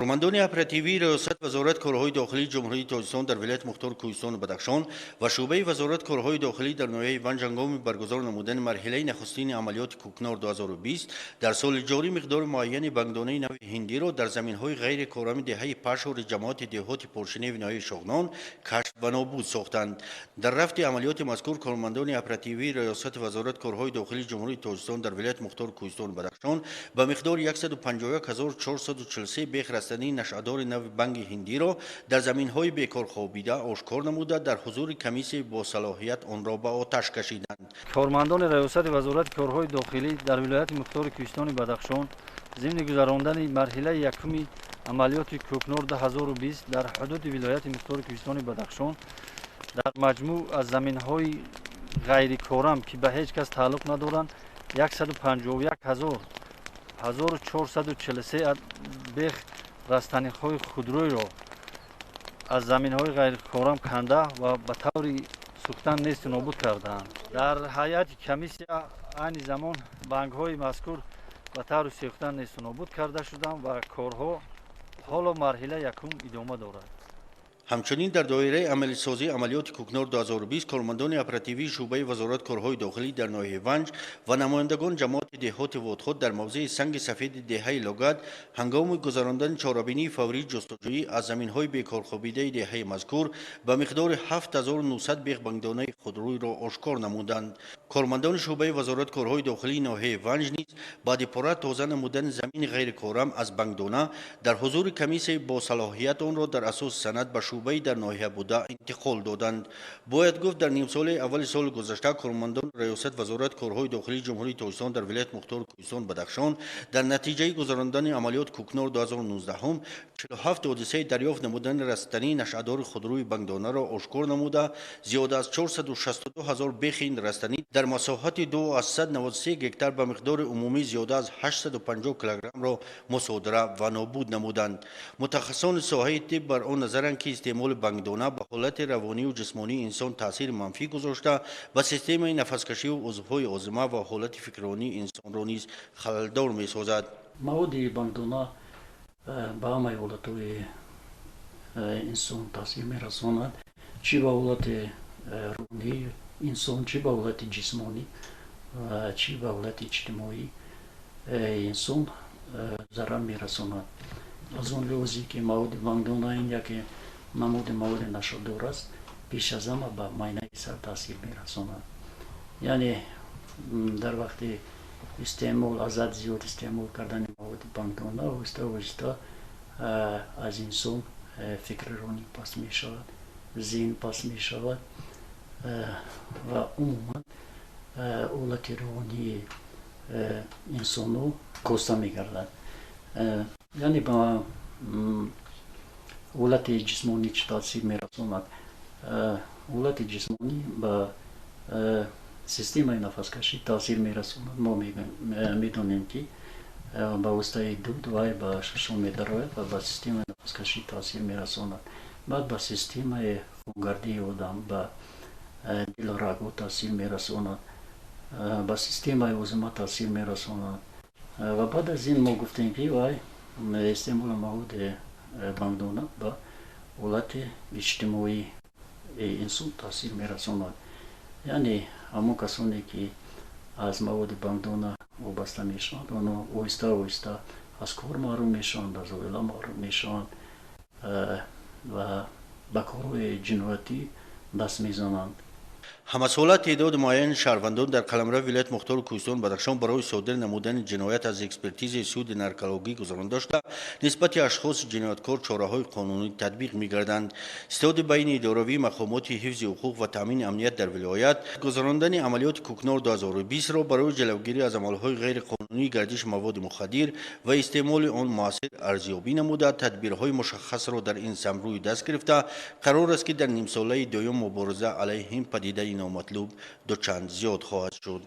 کارمندان اپراتیوی ریاست وزارت کارهای داخلی جمهوری تاجیکستان در ولایت مختار کوهستان بدخشان و شعبه وزارت کارهای داخلی در ناحیه ونج هنگام برگزار نمودن مرحله نخستین عملیات کوکنار 2020 در سال جاری مقدار معین بنگدانه نوع هندی را در زمینهای غیر کارآمد دهه پشور جماعت دهات پرشنه ناحیه شغنان کشف و نابود ساختند. در رفت عملیات مذکور کارمندان اپراتیوی ریاست وزارت کارهای داخلی جمهوری تاجیکستان در ولایت مختار کوهستان بدخشان به مقدار 151443 بیخ رستنی نشادار نو بنگ هندی را در زمین‌های بیکار خوابیده آشکار نموده در حضور کمیسیون با صلاحیت آن را به آتش کشیدند. کارمندان ریاست وزارت کارهای داخلی در ولایت مختار کوهستان بدخشان ضمن گذراندن مرحله یکم عملیات کوکنار 2020 در حدود ولایت مختار کوهستان بدخشان در مجموع از زمین‌های غیر کارم که به هیچ کس تعلق ندارند 151443 بیخ رستنی‌های خودروی را از زمین‌های غیر کارم کنده و به طور سوختن نیست نابود کردند. در هیئت کمیسیون این زمان بنگ‌های مذکور به طور سوختن نیست نابود کرده شدند و کارها حالا مرحله یکم ادامه دارد. همچنین در دایره عملی سازی عملیات کوکنار 2020 کارمندان اپراتیوی شعبه وزارت کارهای داخلی در ناحیه ونج و نمایندگان جماعت دهات وادخود در موضع سنگ سفید دهه لگد هنگام گذراندن چاره‌بینی فوری جستجویی از زمین‌های بیکار خوابیده دهه مذکور به مقدار 7900 بیخ بنگدانه خودروی را آشکار نمودند. کارمندان شعبه وزارت کارهای داخلی ناحیه ونج نیز بعد پاره تازه نمودن زمین غیر کارم از بنگدانه در حضور کمیسیون با صلاحیت آن را در اساس سند به شعبه در ناحیه بوده انتقال دادند. باید گفت در نیم سال اول سال گذشته کارمندان ریاست وزارت کارهای داخلی جمهوری تاجیکستان در ولایت مختار کوهستان بدخشان در نتیجه گذراندن عملیات کوکنار 2019 هم 47 حادثه دریافت نمودن رستنی نشادار خودروی بنگدانه را آشکار نموده زیاد از 462000 بیخ این رستنی در مساحت 2193 هکتار به مقدار عمومی زیاد از 850 کیلوگرم را مصادره و نابود نمودند. متخصصان ساحه طب بر آن نظرند که استعمال بنگدانه به حالت روانی و جسمانی انسان تاثیر منفی گذاشته و سیستم نفسکشی و عضوهای هاضمه و حالت فکرانی انسان را نیز خللدار می‌سازد. مواد بنگدانه به همه حالت‌های انسان تاثیر می‌رساند، چی به حالت روانی انسان، چی به حالت جسمانی و چی به حالت اجتماعی انسان ضرر می‌رساند. از اون لحاظی که مواد بنگدانه این یک نمود مواد نشادار است، پیش از همه به معاینه سر تاثیر می‌رساند. یعنی در وقت استعمال از حد زیاد استعمال کردن مواد بنگدانه آهسته از انسان فکر روانی پس می شود، ذهن پس می شود و عموما حالت روانی انسان رو کاسته می گردد. یعنی با حالت جسمانی چه تاثیر می رساند؟ حالت جسمانی با سیستم نفسکشی تاثیر می رساند. ما می دانیم که با واسطه دود وای با ششم می درآید و با سیستم نفسکشی تاثیر می رساند. بعد با سیستم خونگردی آدم با دل و رگ‌ها تاثیر می رساند، با سیستم هاضمه تاثیر می رساند و بعد از این ما گفتیم که وای استعمال مواد بنگدانه با حالت اجتماعی انسان تاثیر می رساند. یعنی همون کسانی که از مواد بنگدانه وابسته میشوند آنها آهسته از کار محروم میشوند، از عائله محروم میشوند و به کارهای جنایتی دست میزنند. همساله تعداد معین شهروندان در قلمرو ولایت مختار کوهستان بدخشان برای صادر نمودن جنایت از اکسپرتیز سود نارکولوژی گذرانده شده نسبت اشخاص جنایتکار چاره‌های قانونی تطبیق می‌گردند. استاد بین اداروی مقامات حفظ حقوق و تامین امنیت در ولایت گذراندن عملیات کوکنار 2020 را برای جلوگیری از عمل‌های غیر قانونی گردش مواد مخدر و استعمال آن موثر ارزیابی نموده تدبیرهای مشخص را در این سمت دست گرفته قرار است که در نیم ساله دوم مبارزه علیه این پدیده نامطلوب دوچند زیاد خواهد شد.